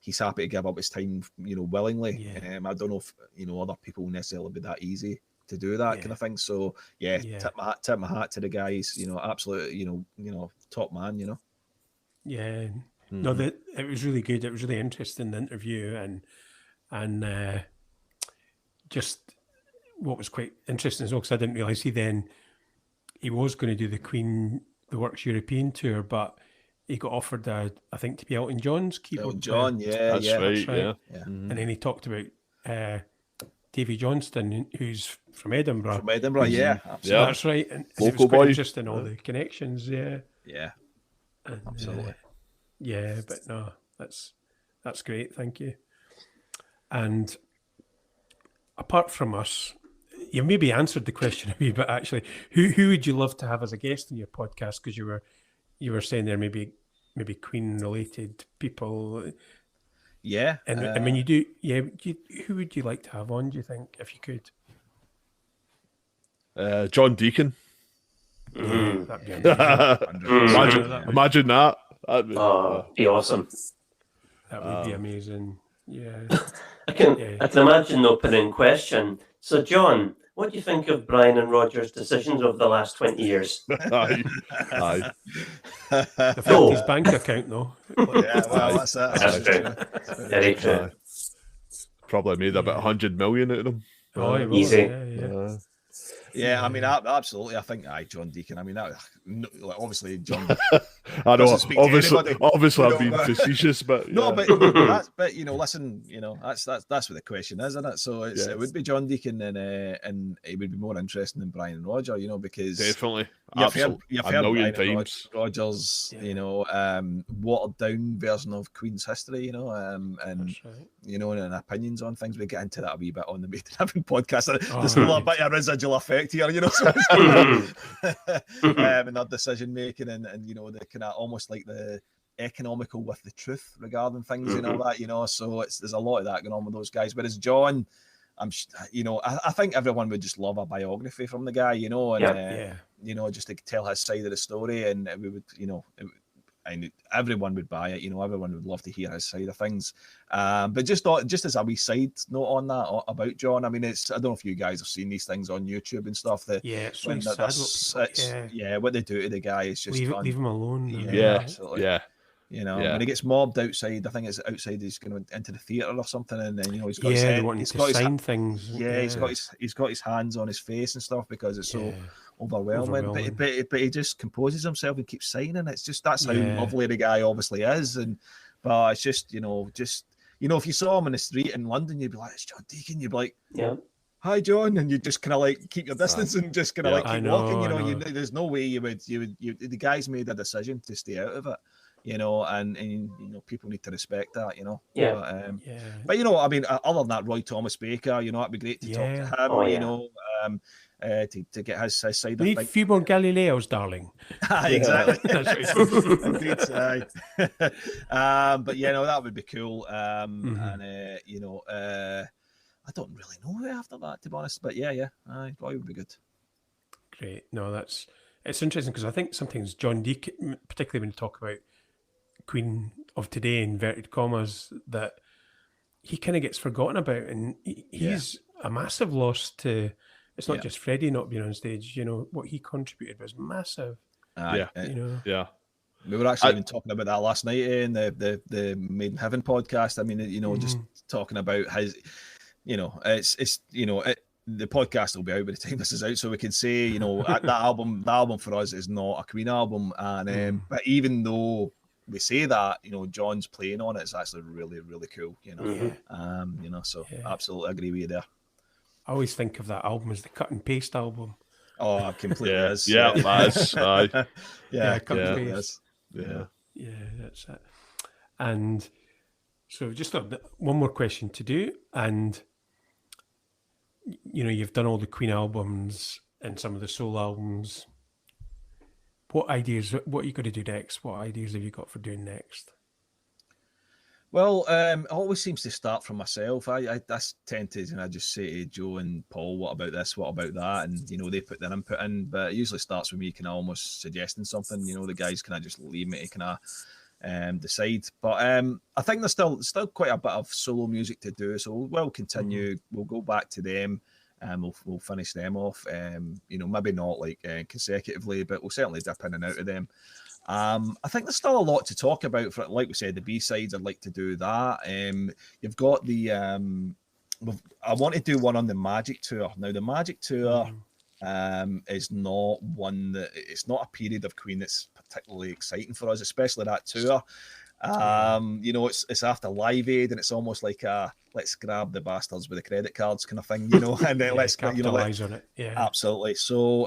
he's happy to give up his time willingly. I don't know if other people necessarily be that easy to do that kind of thing. So tip my hat to the guy. He's absolute top man. Yeah, no, it was really good. It was really interesting, the interview, and just what was quite interesting as well, because I didn't realise he was going to do the Works European tour, but he got offered, I think, to be Elton John's keyboard. Elton John, that's right. Yeah. And then he talked about Davy Johnston, who's from Edinburgh. From Edinburgh, yeah, absolutely. That's right. And local it was quite boy. interesting, all the connections. Yeah, and, absolutely. But no, that's great. Thank you. And apart from us, you maybe answered the question a wee bit, actually. Who would you love to have as a guest in your podcast? Because you were saying there maybe Queen related people. Yeah. And I mean, you do. Yeah. Who would you like to have on, do you think, if you could? John Deacon. That'd be amazing. Imagine that. Be awesome. That would be amazing. Yeah. I can imagine the opening question. So, John, what do you think of Brian and Roger's decisions over the last 20 years? Aye. They've got his bank account, though. Yeah, well, that's it. That's true. Very true. Probably made about 100 million out of them. Easy. Yeah, I mean, absolutely. I think, John Deacon. I mean, obviously, John. I know. Obviously, I've been facetious, but no, but listen, that's what the question is, isn't it? So it would be John Deacon, and it would be more interesting than Brian and Roger, because definitely, you've heard a million Brian times. Rogers, watered down version of Queen's history, and and opinions on things. We get into that a wee bit on the Made in Heaven podcast. There's a bit of residual effect here, so and their decision making, and the kind of almost like the economical with the truth regarding things, and all that, so there's a lot of that going on with those guys. Whereas John, I think everyone would just love a biography from the guy, and just to tell his side of the story, and we would, and everyone would buy it, everyone would love to hear his side of things. But just as a wee side note on that about John, I mean, I don't know if you guys have seen these things on YouTube and stuff. It's really sad. What they do to the guy is just leave him alone. Absolutely. When he gets mobbed outside, I think it's outside. He's going into the theatre or something, and then he's got his head, he's got sign things. He's got his hands on his face and stuff because it's so overwhelming. But he just composes himself and keeps signing. It's just that's how lovely the guy obviously is, but it's just you know, if you saw him in the street in London, you'd be like, it's John Deacon. You'd be like, Yeah. hi John, and you just kind of like keep your distance and just kind of like keep walking. You know, there's no way you would. The guys made a decision to stay out of it. You know, and you know, people need to respect that. You know. Yeah. But you know, I mean, other than that, Roy Thomas Baker, you know, it'd be great to talk to him. You know, to get his side of things. Need a few more Galileos, darling. Exactly. Indeed. But yeah, no, that would be cool. And you know, I don't really know after that, to be honest. But yeah, Roy would be good. Great. No, it's interesting because I think sometimes John Deacon, particularly when you talk about Queen of today, inverted commas, that he kind of gets forgotten about, and he's a massive loss to. It's not just Freddie not being on stage. You know what he contributed was massive. You know. We were actually even talking about that last night in the Made in Heaven podcast. I mean, you know, just talking about his. You know, it's you know, the podcast will be out by the time this is out, so we can say, you know, the album for us is not a Queen album, and but even though we say that, you know, John's playing on it, it's actually really, really cool. You know, you know, so absolutely agree with you there. I always think of that album as the cut and paste album. Oh, I completely is. Yeah, that's cut and paste. Yeah, that's it. And so, just one more question to do, and you know, you've done all the Queen albums and some of the soul albums. What ideas? What are you going to do next? What ideas have you got for doing next? Well, it always seems to start from myself. I tend to, and I just say to Joe and Paul, what about this? What about that? And, you know, they put their input in, but it usually starts with me kind of almost suggesting something. You know, the guys kind of just leave me to kind of decide. But I think there's still quite a bit of solo music to do, so we'll continue. We'll go back to them, and we'll finish them off. You know, maybe not like consecutively, but we'll certainly dip in and out of them. I think there's still a lot to talk about. For, like we said, the B-sides, I'd like to do that. You've got the I want to do one on the Magic Tour. Now, the Magic Tour is not one that, it's not a period of Queen that's particularly exciting for us, especially that tour. You know, it's after Live Aid, and it's almost like a let's grab the bastards with the credit cards kind of thing, you know, and then let's capitalize on it. Yeah, absolutely. So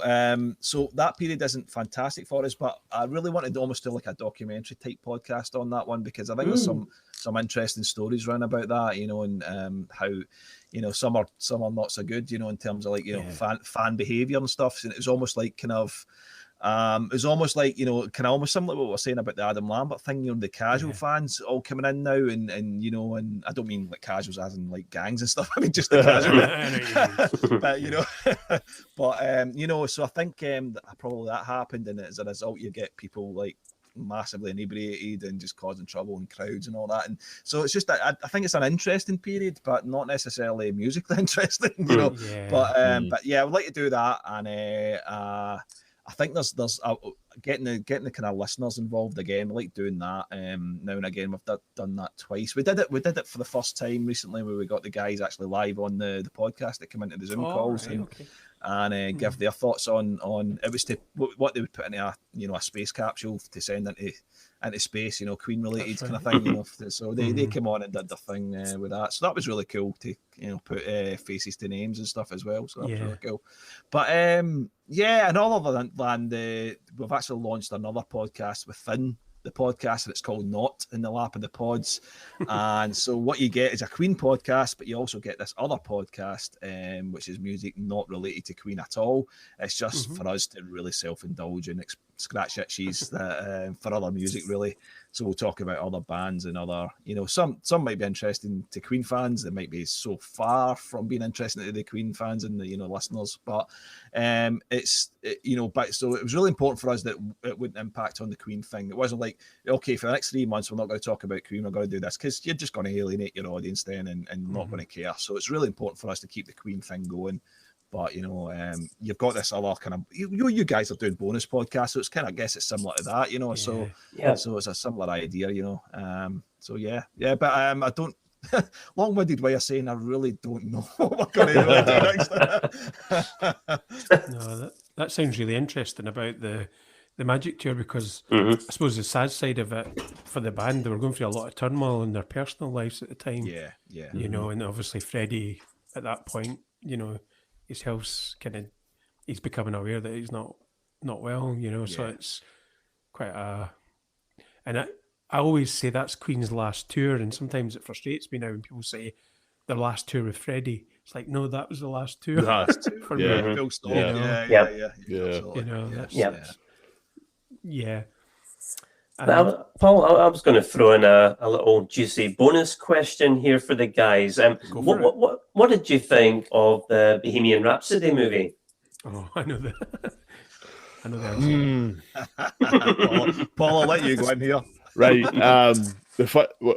so that period isn't fantastic for us, but I really wanted to almost do like a documentary type podcast on that one, because I think there's some interesting stories around about that, you know, and how, you know, some are not so good, you know, in terms of like, you know, fan behavior and stuff. And it was almost like kind of it was almost like, you know, kind of almost similar to what we're saying about the Adam Lambert thing, you know, the casual fans all coming in now, and you know, and I don't mean like casuals as in like gangs and stuff. I mean just the casual. But you know, but you know, so I think probably that happened, and as a result, you get people like massively inebriated and just causing trouble in crowds and all that. And so it's just that I think it's an interesting period, but not necessarily musically interesting, you know. But yeah, I would like to do that, and I think there's getting the kind of listeners involved again. I like doing that now and again. We've done that twice. We did it for the first time recently, where we got the guys actually live on the podcast that come into the Zoom calls and give their thoughts on it was to what they would put into a space capsule to send into space, you know, Queen related kind of thing, you know. So they came on and did their thing with that. So that was really cool to, you know, put faces to names and stuff as well. So that was really cool. But and all other than we've actually launched another podcast within the podcast, and it's called Not in the Lap of the Pods. And so what you get is a Queen podcast, but you also get this other podcast, which is music not related to Queen at all. It's just for us to really self-indulge and scratch itches for other music, really. So we'll talk about other bands and other, you know, some might be interesting to Queen fans. They might be so far from being interesting to the Queen fans and the, you know, listeners. But you know, but so it was really important for us that it wouldn't impact on the Queen thing. It wasn't like, okay, for the next 3 months we're not going to talk about Queen, we're going to do this, because you're just going to alienate your audience then and not going to care. So it's really important for us to keep the Queen thing going. But, you know, you've got this other kind of, you guys are doing bonus podcasts, so it's kind of, I guess it's similar to that, you know. So it's a similar idea, you know. So but I don't, long-winded way of saying I really don't know what we're going to do next. No, that sounds really interesting about the Magic Tour, because Mhm. I suppose the sad side of it for the band, they were going through a lot of turmoil in their personal lives at the time. Yeah, yeah. You know, and obviously Freddie at that point, you know, his health's he's becoming aware that he's not well. You know, so Yeah. it's quite and I always say that's Queen's last tour, and sometimes it frustrates me now when people say their last tour with Freddie. It's like, no, that was the last tour That's for yeah. me. Full stop. You know? Yeah. Yeah. Absolutely. You know, Yeah, that's, Yeah. yeah. Now, Paul, I was going to throw in a little juicy bonus question here for the guys. Go for it. What did you think of the Bohemian Rhapsody movie? Oh, I know that. I know the answer. Paul, I'll let you go in here. Right.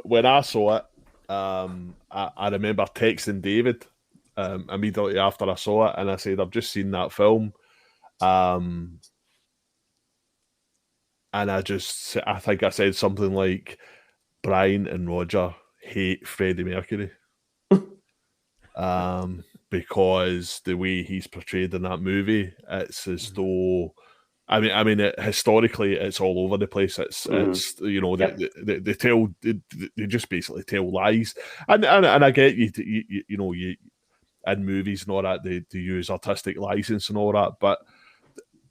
When I saw it, I remember texting David immediately after I saw it, and I said, "I've just seen that film," and I think I said something like, "Brian and Roger hate Freddie Mercury." Because the way he's portrayed in that movie, it's as though, historically, it's all over the place. It's you know, they just basically tell lies, and I get you know, in movies and all that, they use artistic license and all that, but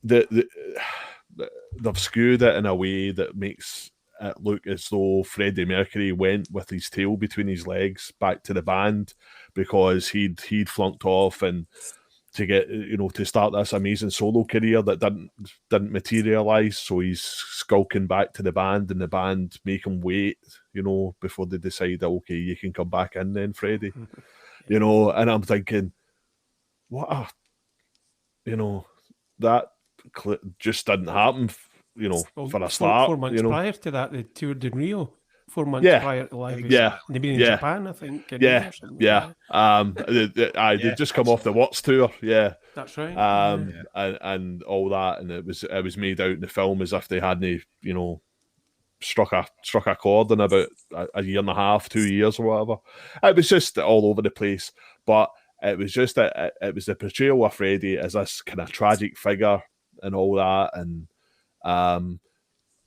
they've skewed it in a way that makes it look as though Freddie Mercury went with his tail between his legs back to the band because he'd flunked off and to get, you know, to start this amazing solo career that didn't materialize. So he's skulking back to the band, and the band make him wait, you know, before they decide, okay, you can come back in then, Freddie. You know, and I'm thinking, that just didn't happen. You know, for a start, 4 months you know, prior to that, they toured in Rio. 4 months prior to live. They've been in Japan, I think. They'd just come off the Watts tour. Yeah, that's right. And all that, and it was made out in the film as if they hadn't, you know, struck a chord in about a year and a half, 2 years or whatever. It was just all over the place, but it was just that it was the portrayal of Freddie as this kind of tragic figure and all that, and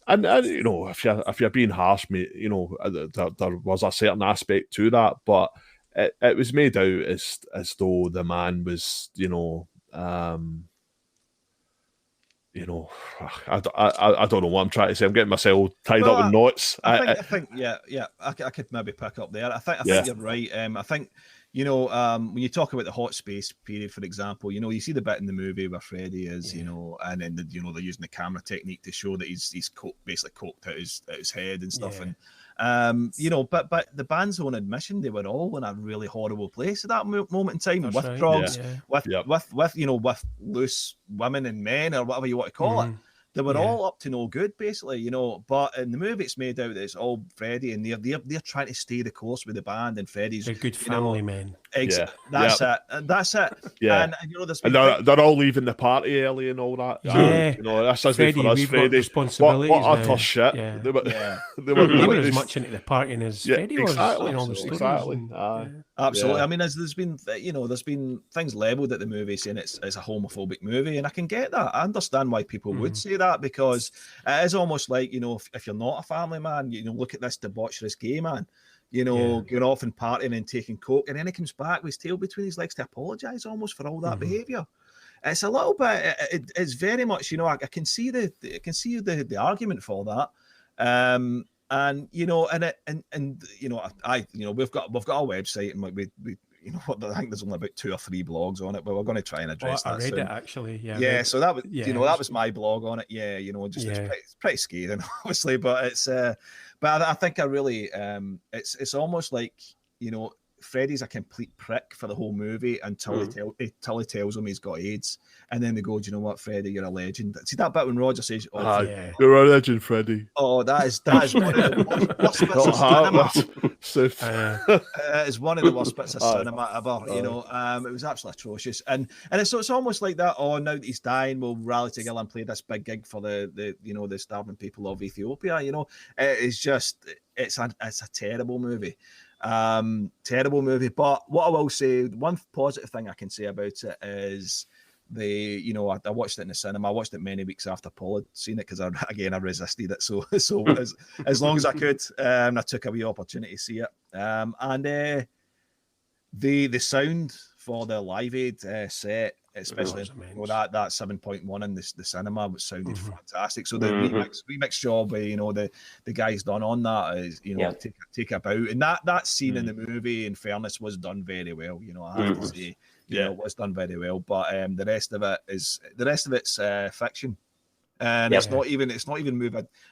you know, if you're being harsh, mate, you know, there was a certain aspect to that, but it was made out as though the man was, I don't know what I'm trying to say. I'm getting myself tied up in knots. I think, I could maybe pick up there. I think you're right. I think, you know, when you talk about the hot space period, for example, you know, you see the bit in the movie where Freddie is, you know, and then they're using the camera technique to show that he's basically coked out his head and stuff, and you know, but the band's own admission, they were all in a really horrible place at that moment in time. That's with right. drugs, with you know, with loose women and men or whatever you want to call it. They were all up to no good, basically, you know. But in the movie, it's made out that it's all Freddie, and they're trying to stay the course with the band, and Freddie's they're good family men. That's it. Yeah, and you know, they're all leaving the party early and all that. Yeah, you know, that's Freddie, for us. we've Freddie, got responsibilities. What utter now. shit. Yeah. They were as much into the partying as Freddie was. In all the stories. Exactly. Absolutely. Yeah. I mean, there's been things labelled at the movie saying it's a homophobic movie, and I can get that. I understand why people would say that, because it is almost like, you know, if you're not a family man, you know, look at this debaucherous gay man, you know, going off and partying and taking coke, and then he comes back with his tail between his legs to apologise almost for all that behaviour. It's a little bit. It's very much, you know, I can see the argument for that. And you know, and you know, we've got our website, and we you know what, I think there's only about 2 or 3 blogs on it, but we're going to try and address that. I read soon. it actually. Yeah. So that was, you know, that was my blog on it. Yeah, you know, just it's pretty scathing, obviously, but it's but I think I really it's almost like, you know, Freddie's a complete prick for the whole movie until he tells him he's got AIDS, and then they go, "Do you know what, Freddie? You're a legend." See that bit when Roger says, "You're a legend, Freddie." Oh, that is one of the worst bits of cinema. It's one of the worst bits of cinema ever. You know, it was absolutely atrocious, and it's almost like that. Oh, now that he's dying, we'll rally together and play this big gig for the you know, the starving people of Ethiopia. You know, it's a terrible movie. Terrible movie, but what I will say, one positive thing I can say about it is I watched it in the cinema. I watched it many weeks after Paul had seen it because I resisted it. So as long as I could, I took a wee opportunity to see it. And the sound for the Live Aid set, especially that 7.1 in the cinema, was sounded fantastic. So the remix job, the guys done on that is take about, and that scene in the movie, in fairness, was done very well. I have to say, it was done very well. But the rest of it's fiction. And it's not even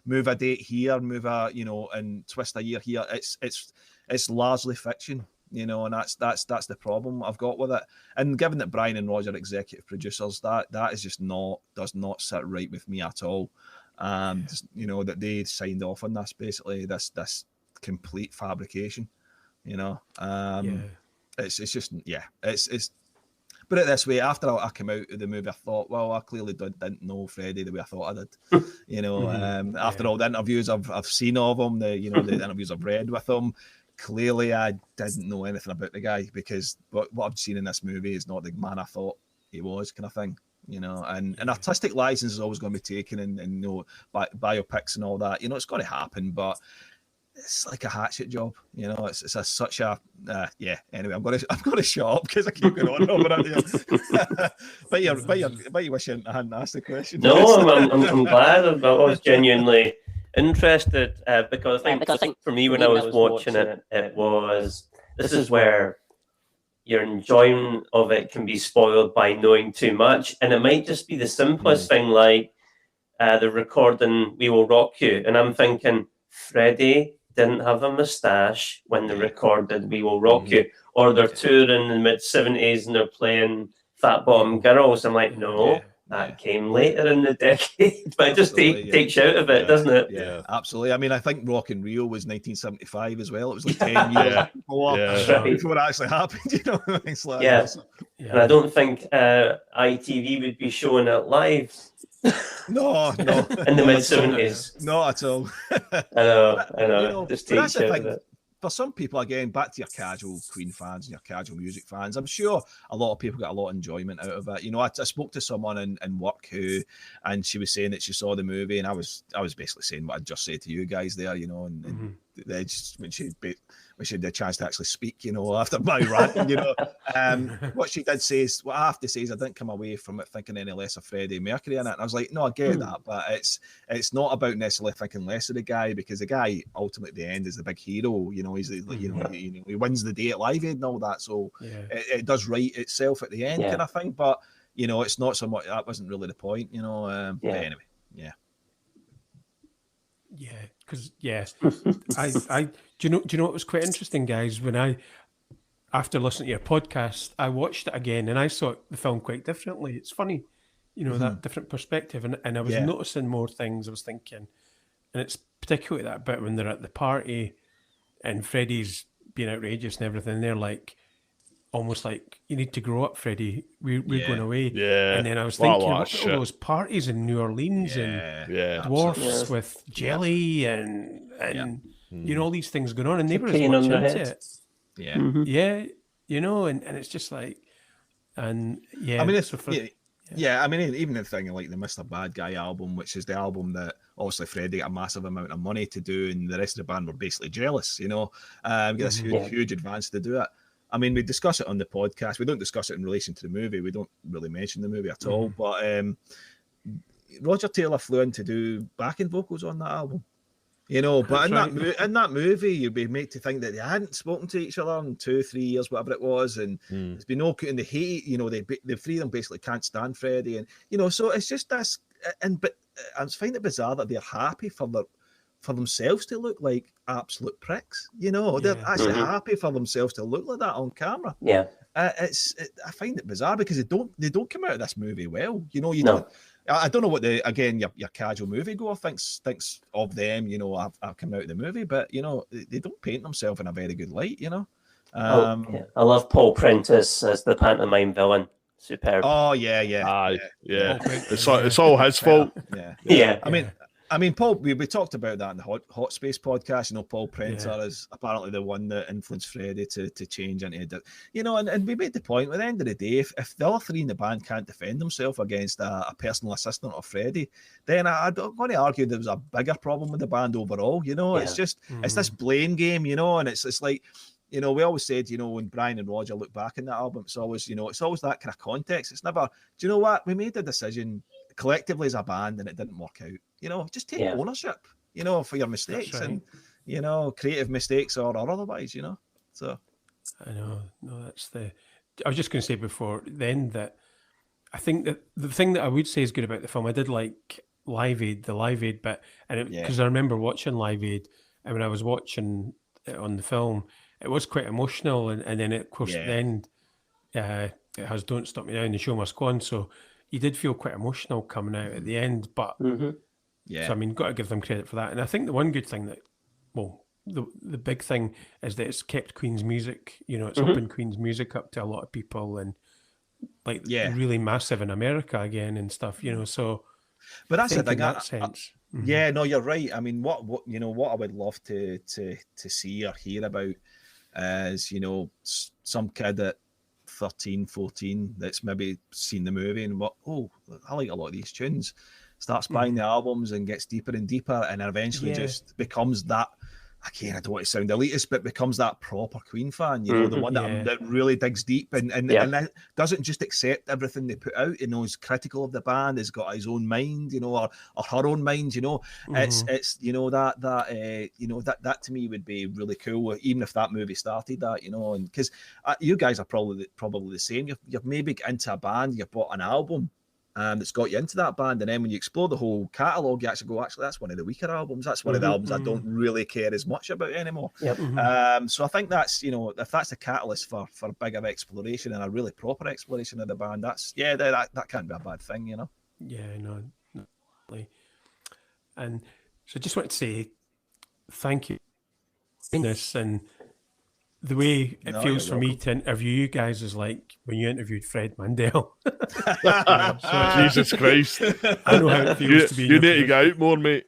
move a date here, and twist a year here. It's largely fiction, and that's the problem I've got with it. And given that Brian and Roger are executive producers, that is just does not sit right with me at all. That they signed off on this, basically this complete fabrication. It's just it's. Put it this way: after I came out of the movie, I thought, well, I clearly didn't know Freddie the way I thought I did. After all the interviews I've seen of him, the interviews I've read with him, clearly I didn't know anything about the guy, because what I've seen in this movie is not the man I thought he was, kind of thing. And artistic license is always going to be taken, and biopics and all that. It's going to happen, but it's like a hatchet job, It's such a Anyway, I'm gonna shut up because I keep going on over it. But you wish I hadn't asked the question. No, I'm glad. I was genuinely interested because I think for me when I was watching it, this is where your enjoyment of it can be spoiled by knowing too much, and it might just be the simplest thing, like the recording "We Will Rock You," and I'm thinking Freddie didn't have a moustache when they recorded "We Will Rock You," or they're touring in the mid-70s and they're playing Fat Bottom Girls. I'm like, no, that came later in the decade, but it just takes you out of it, doesn't it? Yeah, absolutely. I mean, I think Rock in Rio was 1975 as well. It was like 10 years before it actually happened. It's like, and I don't think ITV would be showing it live. No. In the mid-70s. Not at all. I know. Just takes you out of it. For some people, again, back to your casual Queen fans and your casual music fans, I'm sure a lot of people got a lot of enjoyment out of it. I spoke to someone in work and she was saying that she saw the movie, and I was basically saying what I just said to you guys there, and they just, when she had the chance to actually speak, after my rant, what she did say is, what I have to say is, I didn't come away from it thinking any less of Freddie Mercury in it. And I was like, no, I get that, but it's not about necessarily thinking less of the guy, because the guy ultimately at the end is the big hero. He's he wins the day at Live Aid and all that, so it does right itself at the end, kind of thing. But it's not so much, that wasn't really the point. But anyway, because I do you know what was quite interesting, guys? When after listening to your podcast, I watched it again and I saw the film quite differently. It's funny, that different perspective, and I was noticing more things. I was thinking, and it's particularly that bit when they're at the party and Freddie's being outrageous and everything. They're like, almost like, you need to grow up, Freddie. We're going away. Yeah. And then I was thinking, what all those parties in New Orleans and dwarfs with jelly and all these things going on, and they were as much into it. Yeah. And it's just like, and I mean, I mean, even the thing like the Mr. Bad Guy album, which is the album that obviously Freddie got a massive amount of money to do, and the rest of the band were basically jealous, get this huge advance to do it. I mean, we discuss it on the podcast. We don't discuss it in relation to the movie. We don't really mention the movie at all. But Roger Taylor flew in to do backing vocals on that album. But in that movie, you'd be made to think that they hadn't spoken to each other in 2-3 years, whatever it was, and there's been no and they hate. The three of them basically can't stand Freddie, and so it's just this. But I find it bizarre that they're happy for themselves to look like absolute pricks. They're actually happy for themselves to look like that on camera. Yeah, I find it bizarre because they don't come out of this movie well. Don't. I don't know what your casual moviegoer thinks of them. I've come out of the movie, but they don't paint themselves in a very good light. I love Paul Prentice as the pantomime villain. Superb. Oh yeah. It's all his fault. Yeah. I mean, I mean, Paul, we talked about that in the Hot Space podcast. You know, Paul Prenter is apparently the one that influenced Freddie to change into, you know, and we made the point, at the end of the day, if the other three in the band can't defend themselves against a personal assistant of Freddie, then I'm going to argue there was a bigger problem with the band overall. You know, it's just, it's this blame game, you know, and it's like, you know, we always said, you know, when Brian and Roger look back in that album, it's always, you know, it's always that kind of context. It's never, do you know what? We made the decision collectively as a band and it didn't work out. You know, just take ownership, you know, for your mistakes and, you know, creative mistakes or otherwise, you know. So I know. No, I was just going to say before then that I think that the thing that I would say is good about the film, I did like the Live Aid bit, and because I remember watching Live Aid, and when I was watching it on the film, it was quite emotional, and then of course at the end it has "Don't Stop Me Now" and "The Show Must Go On," so you did feel quite emotional coming out at the end. But so I mean, got to give them credit for that. And I think the one good thing that, well, the big thing is that it's kept Queen's music. You know, it's opened Queen's music up to a lot of people, and like really massive in America again and stuff. You know, so but that's the thing. In that sense. Yeah, no, you're right. I mean, what you know, what I would love to see or hear about is, you know, some kid at 13, 14 that's maybe seen the movie and I like a lot of these tunes, starts buying the albums and gets deeper and deeper, and eventually just becomes that, again, I don't want to sound elitist, but becomes that proper Queen fan, you know, the one that really digs deep and that doesn't just accept everything they put out, you know, is critical of the band, has got his own mind, you know, or her own mind, you know. It's you know, that you know, that to me would be really cool, even if that movie started that, you know, and because you guys are probably the same. You're maybe into a band, you've bought an album that's got you into that band, and then when you explore the whole catalogue, you actually go, actually, that's one of the weaker albums. That's one of the albums I don't really care as much about anymore. So I think that's, you know, if that's a catalyst for bigger exploration and a really proper exploration of the band, that's that can't be a bad thing, you know. Yeah, no, definitely. And so I just want to say thank you for doing this, and the way it feels for me to interview you guys is like when you interviewed Fred Mandel. Jesus Christ. I know how it feels to be. You need to get out more, mate.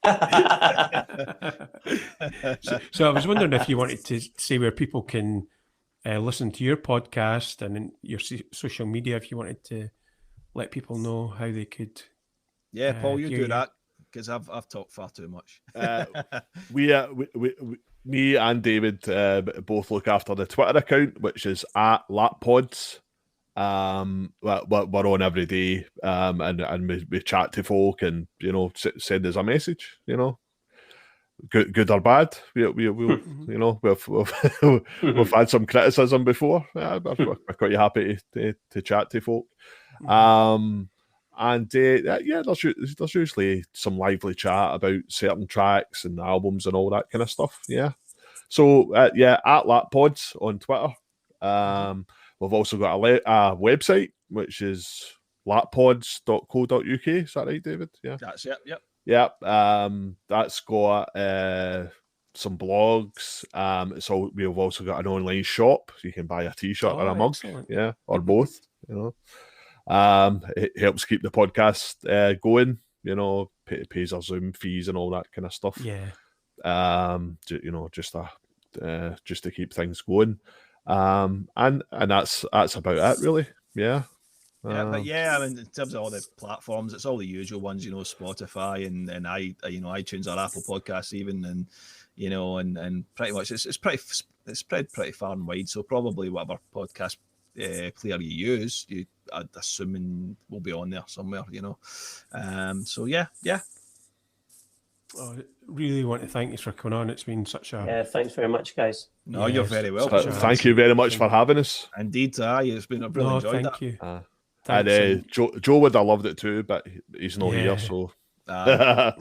So I was wondering if you wanted to say where people can listen to your podcast and your social media, if you wanted to let people know how they could. Yeah, Paul, you do that, because I've talked far too much. Me and David both look after the Twitter account, which is @LapPods. We're on every day, and we chat to folk, and, you know, send us a message. You know, good or bad. We'll you know, we've had some criticism before. We're quite happy to chat to folk. And there's usually some lively chat about certain tracks and albums and all that kind of stuff. Yeah. So @LapPods on Twitter. We've also got a website, which is lappods.co.uk. Is that right, David? Yeah. That's it. Yep. Yep. That's got some blogs. So we've also got an online shop. So you can buy a t-shirt or a mug. Excellent. Yeah. Or both, you know. It helps keep the podcast going, you know, pays our Zoom fees and all that kind of stuff. Yeah. You know, just to keep things going. And that's about it, really. Yeah. But I mean, in terms of all the platforms, it's all the usual ones, you know, Spotify and iTunes or Apple Podcasts even, and, you know, and pretty much it's spread pretty far and wide. So probably whatever podcast player you use, I'd assuming will be on there somewhere, you know. So yeah. I really want to thank you for coming on. It's been such a thanks very much, guys. No, you're very well. Thank you very much for having us. Indeed, it's been a really enjoyed thank that. you. And Joe would have loved it too, but he's not here, so. But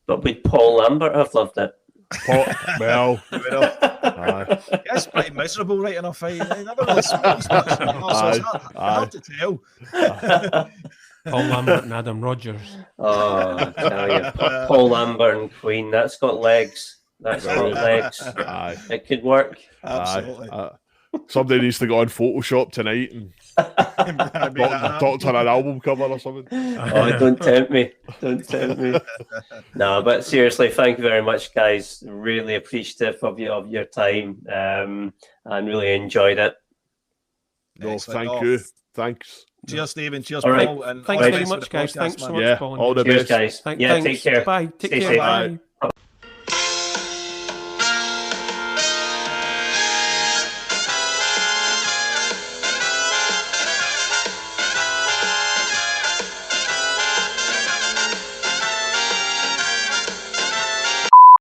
would Paul Lambert have loved it? It's pretty miserable right enough. He never really speaks much, so it's hard to tell. Paul Lambert and Adam Rogers. Oh, I tell you, Paul Lambert and Queen, that's got legs. That's got legs. It could work. Absolutely. Somebody needs to go on Photoshop tonight and Doctor on an album cover or something. Oh, don't tempt me. Don't tempt me. No, but seriously, thank you very much, guys. Really appreciative of your time, and really enjoyed it. No, Excellent. thank you. Thanks. Cheers, Stephen. Cheers, All right. Paul. And Thanks all the very best for much, the guys. podcast, Thanks so man. much, Yeah, Paul. all the Cheers, best. guys. Thank- Yeah, thanks. take care. Bye. Take Stay care. safe. Bye.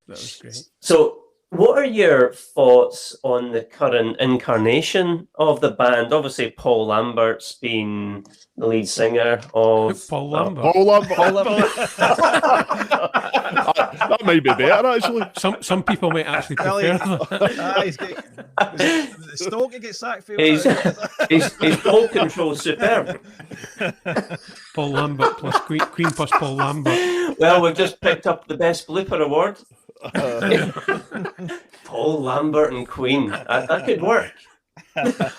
That was great. So, what are your thoughts on the current incarnation of the band? Obviously, Paul Lambert's been the lead singer of Paul Lambert. Paul Lambert. That might be better, actually. Some people might actually Well, prefer that. he's Stoke get sacked for His ball control superb. Paul Lambert plus Queen plus Paul Lambert. Well, we've just picked up the best blooper award. Paul Lambert and Queen. That could work. That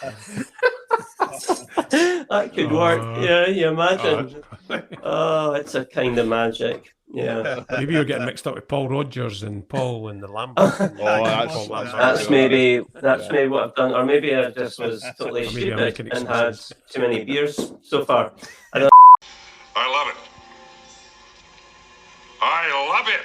could work. Yeah, you imagine. Oh, it's a kind of magic. Yeah. Maybe you're getting mixed up with Paul Rogers and Paul and the Lambert. that's- Paul Lambert. That's maybe what I've done, or maybe I just was totally Or maybe I'm stupid making and had excuses. too many beers so far. I love it. I love it.